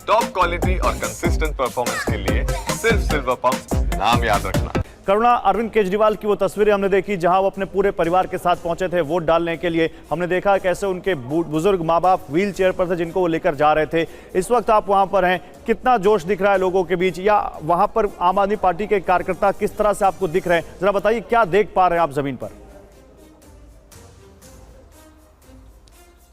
Top quality और consistent performance के लिए सिर्फ सिल्वर पंप नाम याद रखना। करुणा, अरविंद केजरीवाल की वो तस्वीरें हमने देखी जहां वो अपने पूरे परिवार के साथ पहुंचे थे वोट डालने के लिए। हमने देखा कैसे उनके बुजुर्ग माँ बाप व्हील चेयर पर थे जिनको वो लेकर जा रहे थे। इस वक्त आप वहां पर हैं, कितना जोश दिख रहा है लोगों के बीच, या वहां पर आम आदमी पार्टी के कार्यकर्ता किस तरह से आपको दिख रहे हैं, जरा बताइए क्या देख पा रहे हैं आप जमीन पर?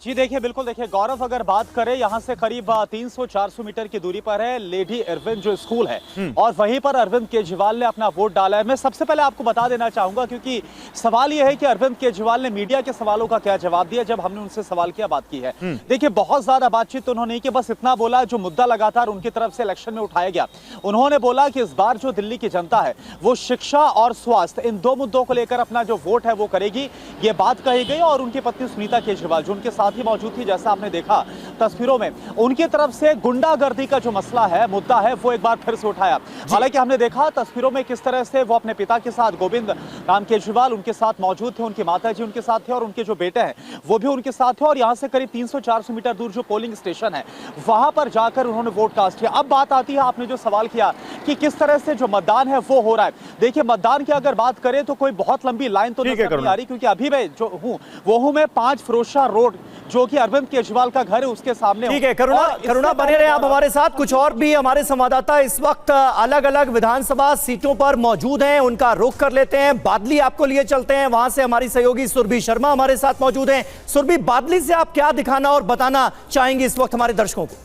जी देखिए, बिल्कुल देखिए गौरव, अगर बात करें यहाँ से करीब 300-400 मीटर की दूरी पर है लेडी अरविंद जो स्कूल है और वहीं पर अरविंद केजरीवाल ने अपना वोट डाला है। मैं सबसे पहले आपको बता देना चाहूंगा क्योंकि सवाल यह है कि अरविंद केजरीवाल ने मीडिया के सवालों का क्या जवाब दिया जब हमने उनसे सवाल किया, बात की है। देखिए बहुत ज्यादा बातचीत तो उन्होंने नहीं की, बस इतना बोला जो मुद्दा लगातार उनकी तरफ से इलेक्शन में उठाया गया। उन्होंने बोला कि इस बार जो दिल्ली की जनता है वो शिक्षा और स्वास्थ्य, इन दो मुद्दों को लेकर अपना जो वोट है वो करेगी, ये बात कही गई। और उनकी पत्नी सुनीता केजरीवाल जो उनके साथ ही मौजूद थी, जैसा आपने देखा तस्वीरों में, उनकी तरफ से गुंडागर्दी का जो मसला है, मुद्दा है, वो एक बार फिर से उठाया। हालांकि हमने देखा तस्वीरों में किस तरह से वो अपने पिता के साथ, गोविंद राम केजरीवाल उनके साथ मौजूद थे, उनकी माता जी उनके साथ थे और उनके जो बेटे हैं वो भी उनके साथ थे। और यहां से करीब 300-400 मीटर दूर जो पोलिंग स्टेशन है वहां पर जाकर उन्होंने वोट कास्ट किया। अब बात आती है, आपने जो सवाल किया कि किस तरह से जो मतदान है वो हो रहा है। देखिए मतदान की अगर बात करें तो कोई बहुत लंबी लाइन तो नजर नहीं आ रही, क्योंकि अभी मैं जो हूं वो हूं मैं 5 फिरोजशाह रोड जो कि अरविंद केजरीवाल का घर है उसके सामने। ठीक है करुणा बने रहे आप हमारे साथ। कुछ और भी हमारे संवाददाता इस वक्त अलग अलग विधानसभा सीटों पर मौजूद हैं, उनका रुख कर लेते हैं। बादली आपको लिए चलते हैं, वहां से हमारी सहयोगी सुरभि शर्मा हमारे साथ मौजूद हैं। सुरभि, बादली से आप क्या दिखाना और बताना चाहेंगे इस वक्त हमारे दर्शकों को?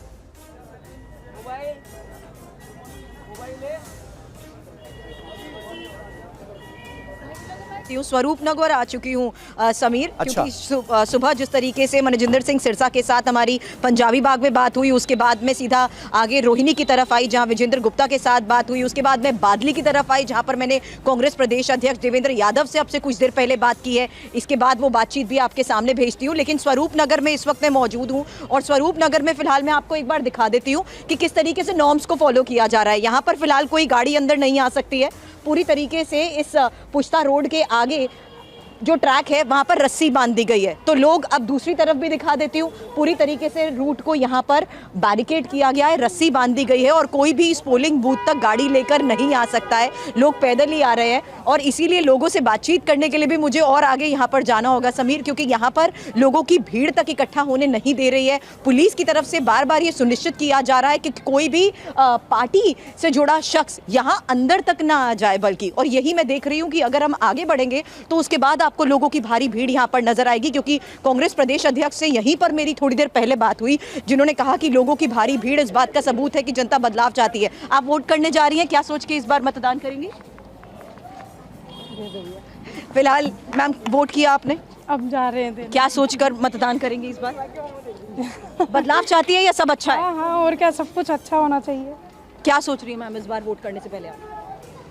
स्वरूप नगर आ चुकी हूँ समीर। अच्छा। क्योंकि सुबह जिस तरीके से मनजिंदर सिंह सिरसा के साथ हमारी पंजाबी बाग में बात हुई, उसके बाद में सीधा आगे रोहिणी की तरफ आई जहां विजेंद्र गुप्ता के साथ बात हुई, उसके बाद में बादली की तरफ आई जहां पर मैंने कांग्रेस प्रदेश अध्यक्ष देवेंद्र यादव से अब से कुछ देर पहले बात की है। इसके बाद वो बातचीत भी आपके सामने भेजती हूँ, लेकिन स्वरूप नगर में इस वक्त मैं मौजूद हूँ और स्वरूप नगर में फिलहाल मैं आपको एक बार दिखा देती हूँ कि किस तरीके से नॉर्म्स को फॉलो किया जा रहा है। यहाँ पर फिलहाल कोई गाड़ी अंदर नहीं आ सकती है। पूरी तरीके से इस पुश्ता रोड के आगे जो ट्रैक है वहां पर रस्सी बांध दी गई है। तो लोग, अब दूसरी तरफ भी दिखा देती हूँ, पूरी तरीके से रूट को यहाँ पर बैरिकेड किया गया है, रस्सी बांध दी गई है और कोई भी इस पोलिंग बूथ तक गाड़ी लेकर नहीं आ सकता है। लोग पैदल ही आ रहे हैं और इसीलिए लोगों से बातचीत करने के लिए भी मुझे और आगे यहाँ पर जाना होगा समीर, क्योंकि यहाँ पर लोगों की भीड़ तक इकट्ठा होने नहीं दे रही है। पुलिस की तरफ से बार बार ये सुनिश्चित किया जा रहा है कि कोई भी पार्टी से जुड़ा शख्स यहाँ अंदर तक ना आ जाए, बल्कि, और यही मैं देख रही हूँ कि अगर हम आगे बढ़ेंगे तो उसके बाद आपको लोगों की भारी भीड़ यहां पर नजर आएगी, क्योंकि कांग्रेस प्रदेश अध्यक्ष से यहीं पर मेरी थोड़ी देर पहले बात हुई, जिन्होंने कहा कि लोगों की भारी भीड़ इस बात का सबूत है कि जनता बदलाव चाहती है। आप वोट करने जा रही हैं, क्या सोच के इस बार मतदान करेंगी? फिलहाल मैम वोट किया आपने, अब जा रहे हैं, क्या सोचकर मतदान करेंगी इस बार? बदलाव चाहती है या सब अच्छा है? हाँ, और क्या, सब कुछ अच्छा होना चाहिए। क्या सोच रही है मैम इस बार वोट करने से पहले आप?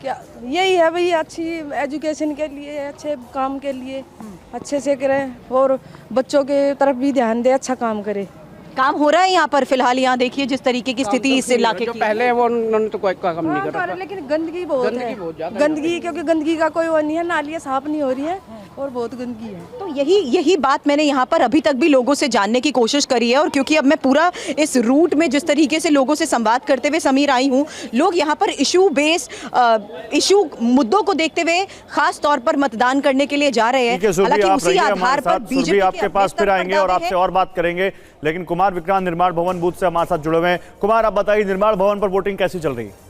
क्या यही है भाई, अच्छी एजुकेशन के लिए, अच्छे काम के लिए अच्छे से करें और बच्चों के तरफ भी ध्यान दे, अच्छा काम करे। काम हो रहा है यहाँ पर फिलहाल? यहाँ देखिए जिस तरीके की स्थिति इस इलाके की पहले वो उन्होंने तो कोई काम नहीं कर रहा, लेकिन गंदगी बहुत है, गंदगी, क्योंकि गंदगी का कोई वो नहीं है, नालियाँ साफ नहीं हो रही है और बहुत गंदगी है। तो यही बात मैंने यहाँ पर अभी तक भी लोगों से जानने की कोशिश करी है। और क्योंकि अब मैं पूरा इस रूट में जिस तरीके से लोगों से संवाद करते हुए समीर आई हूँ, लोग यहाँ पर इशू मुद्दों को देखते हुए खास तौर पर मतदान करने के लिए जा रहे हैं। हालांकि उसी आधार पर बीजेपी आपके पास फिर आएंगे और आपसे और बात करेंगे, लेकिन कुमार विक्रांत निर्माण भवन बूथ से हमारे साथ जुड़े हुए हैं। कुमार, आप बताइए निर्माण भवन पर वोटिंग कैसी चल रही है?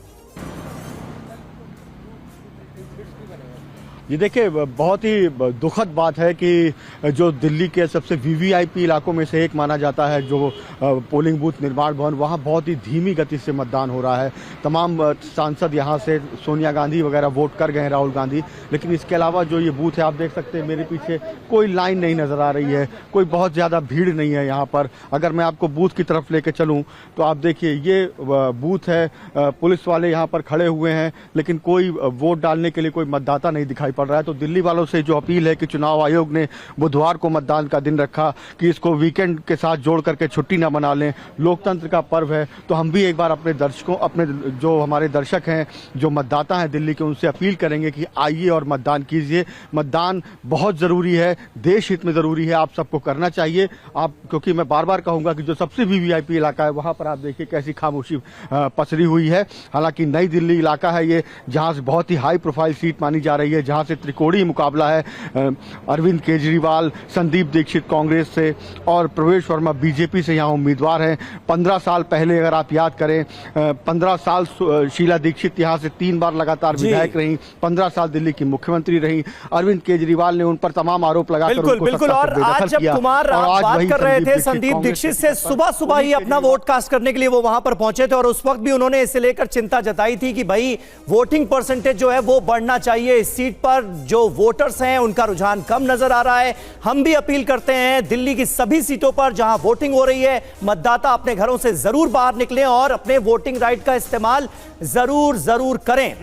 ये देखिए, बहुत ही दुखद बात है कि जो दिल्ली के सबसे वीवीआईपी इलाकों में से एक माना जाता है जो पोलिंग बूथ निर्माण भवन, वहाँ बहुत ही धीमी गति से मतदान हो रहा है। तमाम सांसद यहाँ से, सोनिया गांधी वगैरह वोट कर गए हैं, राहुल गांधी, लेकिन इसके अलावा जो ये बूथ है आप देख सकते हैं मेरे पीछे, कोई लाइन नहीं नज़र आ रही है, कोई बहुत ज़्यादा भीड़ नहीं है यहाँ पर। अगर मैं आपको बूथ की तरफ लेके चलूँ तो आप देखिए ये बूथ है, पुलिस वाले यहाँ पर खड़े हुए हैं, लेकिन कोई वोट डालने के लिए कोई मतदाता नहीं दिखाई पड़ रहा है। तो दिल्ली वालों से जो अपील है कि चुनाव आयोग ने बुधवार को मतदान का दिन रखा कि इसको वीकेंड के साथ जोड़ करके छुट्टी ना मना लें, लोकतंत्र का पर्व है। तो हम भी एक बार अपने दर्शकों, अपने जो हमारे दर्शक हैं, जो मतदाता हैं दिल्ली के, उनसे अपील करेंगे कि आइए और मतदान कीजिए। मतदान बहुत ज़रूरी है, देश हित में ज़रूरी है, आप सबको करना चाहिए। आप, क्योंकि मैं बार बार कहूँगा कि जो सबसे वीवीआईपी इलाका है वहाँ पर आप देखिए कैसी खामोशी पसरी हुई है। हालांकि नई दिल्ली इलाका है ये, जहाँ से बहुत ही हाई प्रोफाइल सीट मानी जा रही है, जहाँ से त्रिकोणीय मुकाबला है। अरविंद केजरीवाल संदीप दीक्षित कांग्रेस से और प्रवेश वर्मा बीजेपी से यहाँ उम्मीदवार हैं। 15 साल पहले अगर आप याद करें, 15 साल शीला दीक्षित यहाँ से 3 बार लगातार विधायक रही, 15 साल दिल्ली की मुख्यमंत्री रही। अरविंद केजरीवाल ने उन पर तमाम आरोप लगाकर बिल्कुल। और आज जब कुमार बात कर रहे थे संदीप दीक्षित से, सुबह ही अपना वोट कास्ट करने के लिए वो वहां पर पहुंचे थे और उस वक्त भी उन्होंने इसे लेकर चिंता जताई थी कि भाई वोटिंग परसेंटेज जो है वो बढ़ना चाहिए। इस सीट पर जो वोटर्स हैं उनका रुझान कम नजर आ रहा है। हम भी अपील करते हैं दिल्ली की सभी सीटों पर जहां वोटिंग हो रही है, मतदाता अपने घरों से जरूर बाहर निकलें और अपने वोटिंग राइट का इस्तेमाल जरूर करें।